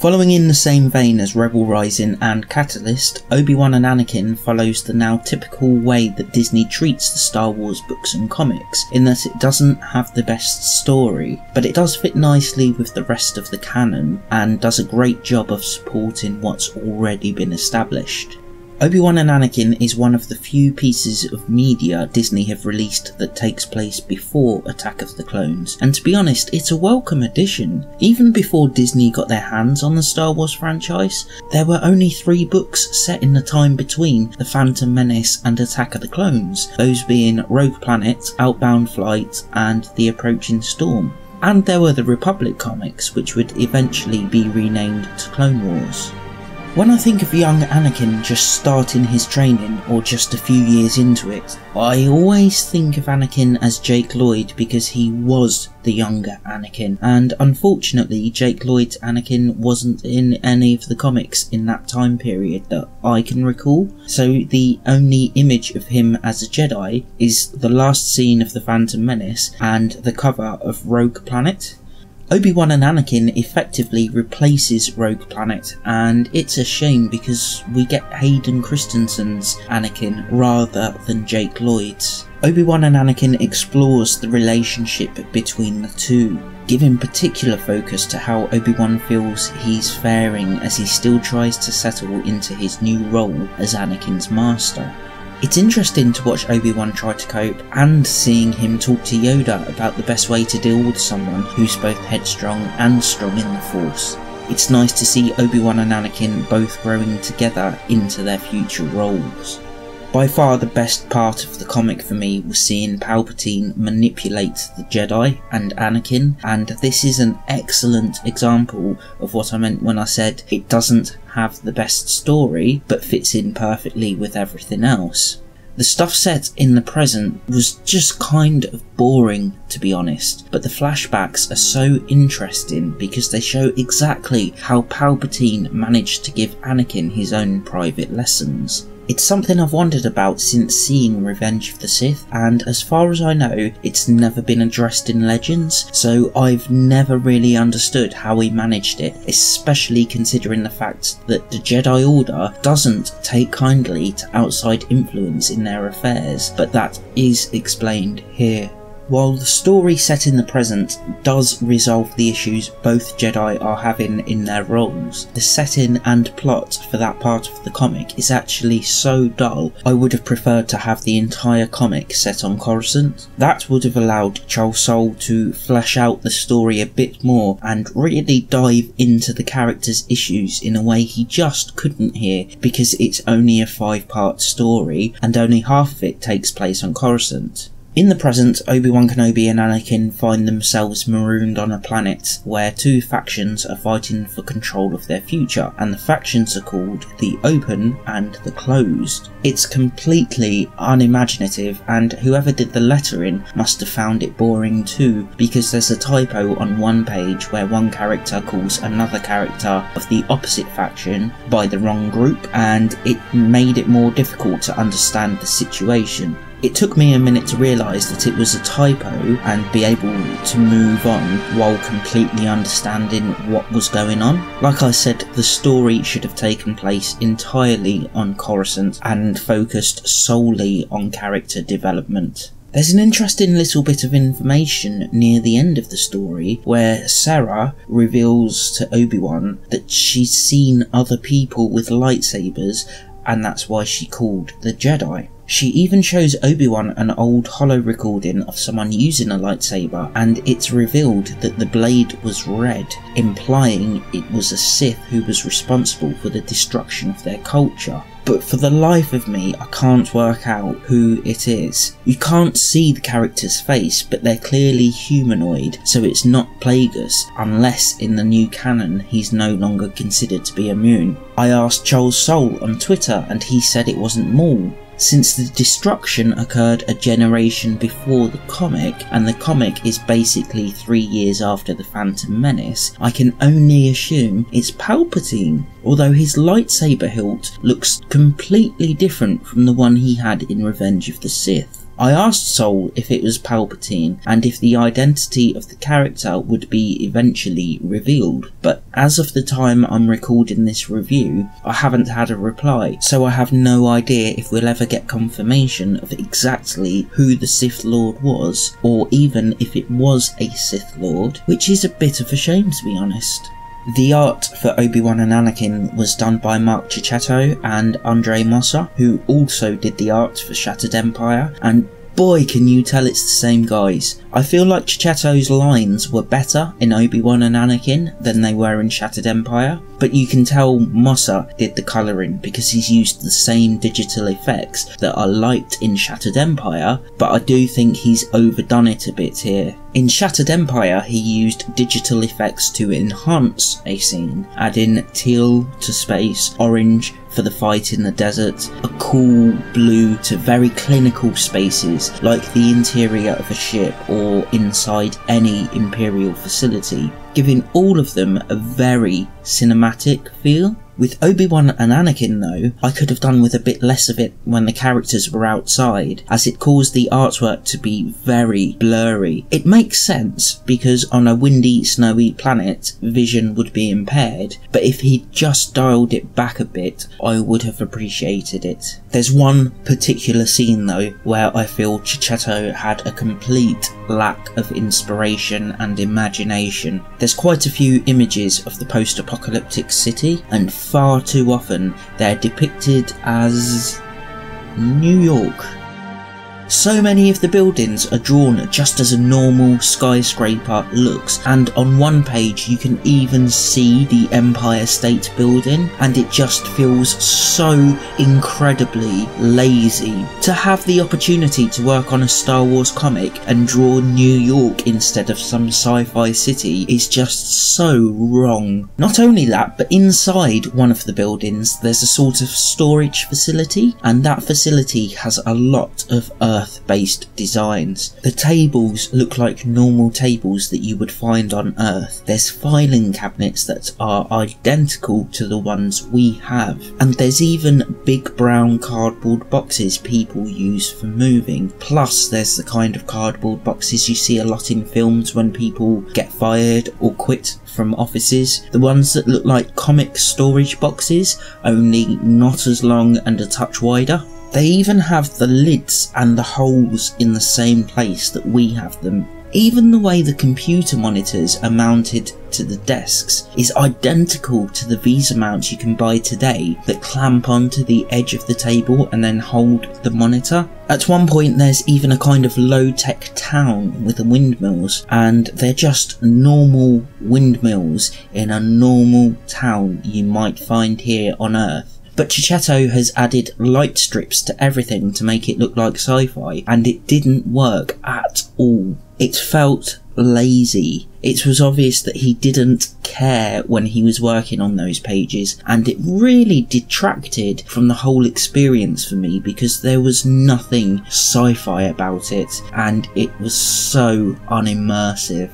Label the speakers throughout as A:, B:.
A: Following in the same vein as Rebel Rising and Catalyst, Obi-Wan and Anakin follows the now typical way that Disney treats the Star Wars books and comics, in that it doesn't have the best story, but it does fit nicely with the rest of the canon and does a great job of supporting what's already been established. Obi-Wan and Anakin is one of the few pieces of media Disney have released that takes place before Attack of the Clones, and to be honest, it's a welcome addition. Even before Disney got their hands on the Star Wars franchise, there were only 3 books set in the time between The Phantom Menace and Attack of the Clones, those being Rogue Planet, Outbound Flight, and The Approaching Storm. And there were the Republic comics, which would eventually be renamed to Clone Wars. When I think of young Anakin just starting his training or just a few years into it, I always think of Anakin as Jake Lloyd because he was the younger Anakin, and unfortunately Jake Lloyd's Anakin wasn't in any of the comics in that time period that I can recall, so the only image of him as a Jedi is the last scene of The Phantom Menace and the cover of Rogue Planet. Obi-Wan and Anakin effectively replaces Rogue Planet, and it's a shame because we get Hayden Christensen's Anakin rather than Jake Lloyd's. Obi-Wan and Anakin explores the relationship between the two, giving particular focus to how Obi-Wan feels he's faring as he still tries to settle into his new role as Anakin's master. It's interesting to watch Obi-Wan try to cope, and seeing him talk to Yoda about the best way to deal with someone who's both headstrong and strong in the Force. It's nice to see Obi-Wan and Anakin both growing together into their future roles. By far the best part of the comic for me was seeing Palpatine manipulate the Jedi and Anakin, and this is an excellent example of what I meant when I said it doesn't have the best story but fits in perfectly with everything else. The stuff set in the present was just kind of boring, to be honest, but the flashbacks are so interesting because they show exactly how Palpatine managed to give Anakin his own private lessons. It's something I've wondered about since seeing Revenge of the Sith, and as far as I know, it's never been addressed in Legends, so I've never really understood how he managed it, especially considering the fact that the Jedi Order doesn't take kindly to outside influence in their affairs, but that is explained here. While the story set in the present does resolve the issues both Jedi are having in their roles, the setting and plot for that part of the comic is actually so dull. I would have preferred to have the entire comic set on Coruscant. That would have allowed Charles Soule to flesh out the story a bit more and really dive into the character's issues in a way he just couldn't here because it's only a 5-part story and only half of it takes place on Coruscant. In the present, Obi-Wan Kenobi and Anakin find themselves marooned on a planet where 2 factions are fighting for control of their future, and the factions are called the Open and the Closed. It's completely unimaginative, and whoever did the lettering must have found it boring too, because there's a typo on one page where one character calls another character of the opposite faction by the wrong group, and it made it more difficult to understand the situation. It took me a minute to realise that it was a typo and be able to move on while completely understanding what was going on. Like I said, the story should have taken place entirely on Coruscant and focused solely on character development. There's an interesting little bit of information near the end of the story where Sarah reveals to Obi-Wan that she's seen other people with lightsabers, and that's why she called the Jedi. She even shows Obi-Wan an old holo recording of someone using a lightsaber, and it's revealed that the blade was red, implying it was a Sith who was responsible for the destruction of their culture. But for the life of me, I can't work out who it is. You can't see the character's face, but they're clearly humanoid, so it's not Plagueis, unless in the new canon he's no longer considered to be immune. I asked Charles Soule on Twitter and he said it wasn't Maul. Since the destruction occurred a generation before the comic, and the comic is basically 3 years after The Phantom Menace, I can only assume it's Palpatine, although his lightsaber hilt looks completely different from the one he had in Revenge of the Sith. I asked Soul if it was Palpatine and if the identity of the character would be eventually revealed, but as of the time I'm recording this review, I haven't had a reply, so I have no idea if we'll ever get confirmation of exactly who the Sith Lord was, or even if it was a Sith Lord, which is a bit of a shame, to be honest. The art for Obi-Wan and Anakin was done by Mark Cicchetto and Andre Mossa, who also did the art for Shattered Empire, and boy can you tell it's the same guys. I feel like Cicchetto's lines were better in Obi-Wan and Anakin than they were in Shattered Empire, but you can tell Mossa did the colouring because he's used the same digital effects that are liked in Shattered Empire, but I do think he's overdone it a bit here. In Shattered Empire, he used digital effects to enhance a scene, adding teal to space, orange for the fight in the desert, a cool blue to very clinical spaces like the interior of a ship or inside any Imperial facility, giving all of them a very cinematic feel. With Obi-Wan and Anakin though, I could have done with a bit less of it when the characters were outside, as it caused the artwork to be very blurry. It makes sense because on a windy, snowy planet, vision would be impaired, but if he'd just dialed it back a bit, I would have appreciated it. There's one particular scene though, where I feel Cicchetto had a complete lack of inspiration and imagination. There's quite a few images of the post-apocalyptic city, and far too often they're depicted as New York. So many of the buildings are drawn just as a normal skyscraper looks, and on one page you can even see the Empire State Building, and it just feels so incredibly lazy. To have the opportunity to work on a Star Wars comic and draw New York instead of some sci-fi city is just so wrong. Not only that, but inside one of the buildings there's a sort of storage facility, and that facility has a lot of Earth-based designs. The tables look like normal tables that you would find on Earth. There's filing cabinets that are identical to the ones we have, and there's even big brown cardboard boxes people use for moving. Plus there's the kind of cardboard boxes you see a lot in films when people get fired or quit from offices. The ones that look like comic storage boxes, only not as long and a touch wider. They even have the lids and the holes in the same place that we have them. Even the way the computer monitors are mounted to the desks is identical to the Visa mounts you can buy today that clamp onto the edge of the table and then hold the monitor. At one point there's even a kind of low-tech town with the windmills, and they're just normal windmills in a normal town you might find here on Earth. But Cicchetto has added light strips to everything to make it look like sci-fi, and it didn't work at all. It felt lazy. It was obvious that he didn't care when he was working on those pages, and it really detracted from the whole experience for me because there was nothing sci-fi about it, and it was so unimmersive.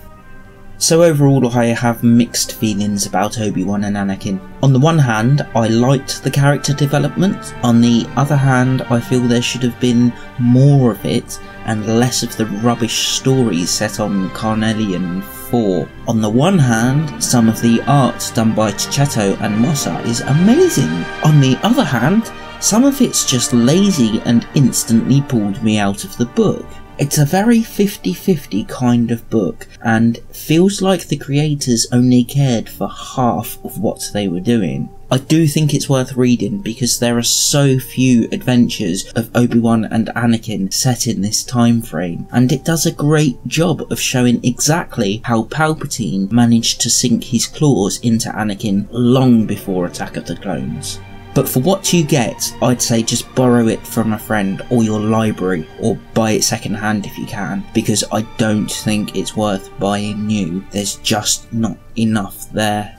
A: So overall I have mixed feelings about Obi-Wan and Anakin. On the one hand, I liked the character development. On the other hand, I feel there should have been more of it and less of the rubbish stories set on Carnelian 4. On the one hand, some of the art done by Cicchetto and Mossa is amazing. On the other hand, some of it's just lazy and instantly pulled me out of the book. It's a very 50-50 kind of book, and feels like the creators only cared for half of what they were doing. I do think it's worth reading because there are so few adventures of Obi-Wan and Anakin set in this time frame, and it does a great job of showing exactly how Palpatine managed to sink his claws into Anakin long before Attack of the Clones. But for what you get, I'd say just borrow it from a friend or your library, or buy it secondhand if you can, because I don't think it's worth buying new. There's just not enough there.